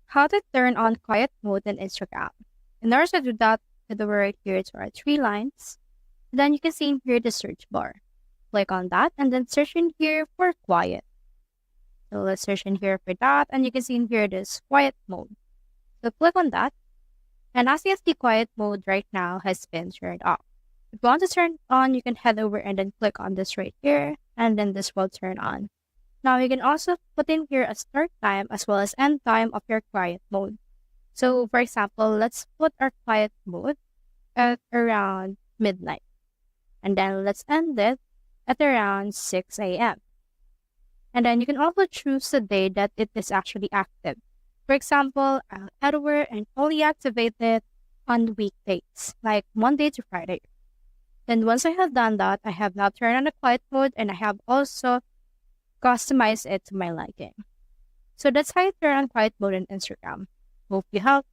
How to turn on quiet mode in Instagram. In order to do that, head over right here to our three lines. Then you can see in here the search bar. Click on that and then search in here for quiet. So let's search in here for that, and you can see in here this quiet mode. So click on that, and as you can see, quiet mode right now has been turned off. If you want to turn it on, you can head over and then click on this right here, and then this will turn on. Now you can also put in here a start time as well as end time of your quiet mode. So for example, let's put our quiet mode at around midnight. And then let's end it at around 6 a.m. And then you can also choose the day that it is actually active. For example, I'll head over and only activate it on weekdays, like Monday to Friday. Then once I have done that, I have now turned on the quiet mode and I have also customized it to my liking. So that's how you turn on quiet mode in Instagram. Hope you help.